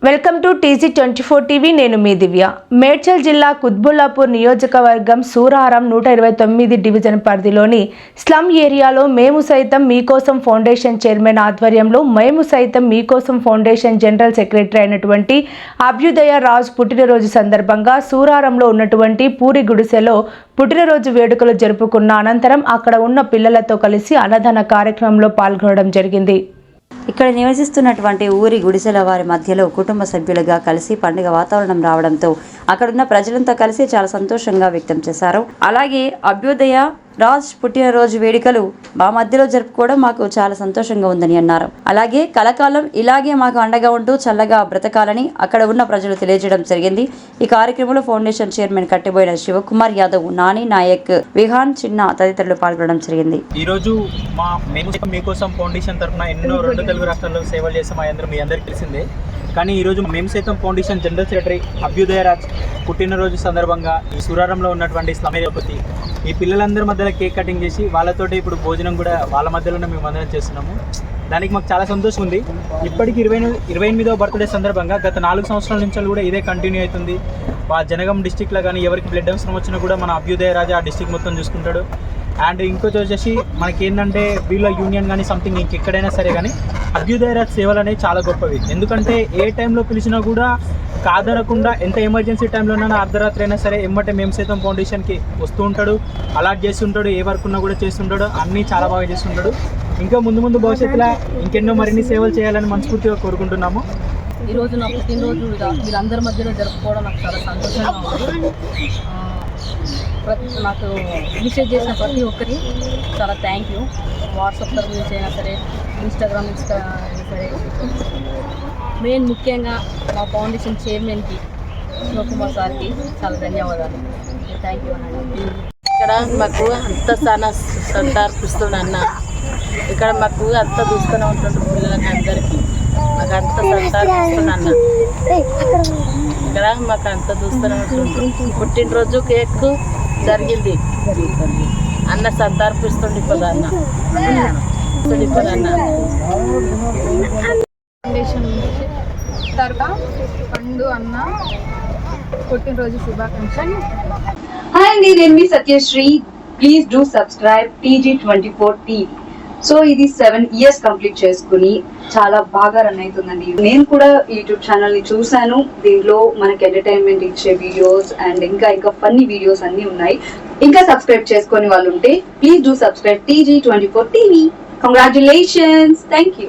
Welcome to TG24 TV. నేను మీ దివ్య. మేడ్చల్ జిల్లా కుత్బుల్లాపూర్ నియోజకవర్గం సూరారం 129 డివిజన్ పరిధిలోని స్లమ్ ఏరియాలో మేము సైతం మీకోసం ఫౌండేషన్ చైర్మన్ ఆధ్వర్యంలో మేము సైతం మీకోసం ఫౌండేషన్ జనరల్ సెక్రటరీ అయినటువంటి అభ్యుదయ రాజ్ పుట్టినరోజు సందర్భంగా సూరారంలో ఉన్నటువంటి పూరి గుడిసెలో పుట్టినరోజు వేడుకలు జరుపుకున్న అనంతరం అక్కడ ఉన్న పిల్లలతో కలిసి అన్నదాన కార్యక్రమంలో పాల్గొనడం జరిగింది. ఇక్కడ నివసిస్తున్నటువంటి ఊరి గుడిసెల వారి మధ్యలో కుటుంబ సభ్యులుగా కలిసి పండుగ వాతావరణం రావడంతో అక్కడున్న ప్రజలంతా కలిసి చాలా సంతోషంగా వ్యక్తం చేశారు. అలాగే అభ్యుదయ రాజ్ పుట్టినరోజు వేడుకలు మా మధ్యలో జరుపుకోవడం మాకు చాలా సంతోషంగా ఉందని అన్నారు. అలాగే కలకాలం ఇలాగే మాకు అండగా ఉంటూ చల్లగా బ్రతకాలని అక్కడ ఉన్న ప్రజలు తెలియజేయడం జరిగింది. ఈ కార్యక్రమంలో ఫౌండేషన్ చైర్మన్ కట్టిబోయిన శివకుమార్ యాదవ్, నాని నాయక్, విహాన్ చిన్న తదితరులు పాల్గొనడం జరిగింది. ఈ రోజు మా మీకోసం ఫౌండేషన్ తరఫున ఎన్నో 2 తెలుగు రాష్ట్రాల్లో సేవలు చేసే మా అందరూ మీ అందరికీ తెలిసిందే. కానీ ఈరోజు మేము సైతం ఫౌండేషన్ జనరల్ సెక్రటరీ అభ్యుదయ రాజ్ పుట్టినరోజు సందర్భంగా ఈ సూరారంలో ఉన్నటువంటి స్లమేపతి ఈ పిల్లలందరి మధ్యలో కేక్ కటింగ్ చేసి వాళ్ళతోటి ఇప్పుడు భోజనం కూడా వాళ్ళ మధ్యలోనే మేము అందరం చేస్తున్నాము. దానికి మాకు చాలా సంతోషం ఉంది. ఇప్పటికి 28వ బర్త్డే సందర్భంగా గత 4 సంవత్సరాల నుంచి కూడా ఇదే కంటిన్యూ అవుతుంది. జనగాం డిస్టిక్లో కానీ ఎవరికి బ్లడ్ అవసరం వచ్చినా కూడా మన అభ్యుదయ రాజా ఆ డిస్టిక్ మొత్తం చూసుకుంటాడు. అండ్ ఇంకోటి వచ్చేసి మనకి ఏంటంటే వీళ్ళ యూనియన్ కానీ సంథింగ్ ఇంకెక్కడైనా సరే కానీ అభ్యుదయ రాజ్ సేవలు అనేవి చాలా గొప్పవి. ఎందుకంటే ఏ టైంలో పిలిచినా కూడా కాదనకుండా ఎంత ఎమర్జెన్సీ టైంలోనైనా అర్ధరాత్రి అయినా సరే ఎమ్మటే మేము సైతం ఫౌండేషన్కి వస్తూ ఉంటాడు, అలాట్ చేస్తుంటాడు, ఏ వర్క్ ఉన్నా కూడా చేస్తుంటాడు, అన్నీ చాలా బాగా చేస్తుంటాడు. ఇంకా ముందు భవిష్యత్తులో ఇంకెన్నో మరిన్ని సేవలు చేయాలని మనస్ఫూర్తిగా కోరుకుంటున్నాము. ఈరోజు నా పుట్టినరోజు వీళ్ళందరి మధ్యలో జరుపుకోవడం నాకు చాలా సంతోషంగా ఉంది. నాకు విషయం చేసిన ప్రతి ఒక్కరికి చాలా థ్యాంక్ యూ. వాట్సాప్ తరఫు నుంచి అయినా సరే, ఇన్స్టాగ్రామ్ అయినా సరే, మెయిన్ ముఖ్యంగా మా ఫౌండేషన్ చైర్మన్కి శివకుమార్ సార్కి చాలా ధన్యవాదాలు. థ్యాంక్ యూ అన్న. ఇక్కడ మాకు అంత చాలా సంతర్పిస్తున్న ఇక్కడ మాకు అంత చూస్తూనే ఉంటుంది పిల్లలకి అందరికీ మాకు అంత సంతర్పిస్తున్న ఇక్కడ మాకు అంత చూస్తూనే ఉంటుంది. పుట్టినరోజు కేక్ జరిగింది అన్న సంతర్పిస్తుంది ఇప్పుడు అన్న ఫౌండేషన్ తరఫున పండు అన్న పుట్టినరోజు శుభాకాంక్షలు. హాయ్ అండి, నేను మీ Satyasri. Please do subscribe TG24 TV. So ఇది 7 years కంప్లీట్ చేసుకుని చాలా బాగా రన్ అవుతుందండి. నేను కూడా యూట్యూబ్ ఛానల్ ని చూశాను. దీంట్లో మనకి ఎంటర్టైన్మెంట్ ఇచ్చే వీడియోస్ అండ్ ఇంకా ఫన్నీ వీడియోస్ అన్ని ఉన్నాయి. ఇంకా సబ్స్క్రైబ్ చేసుకొని వాళ్ళు ఉంటే please do subscribe TG24 TV. Congratulations. Thank you.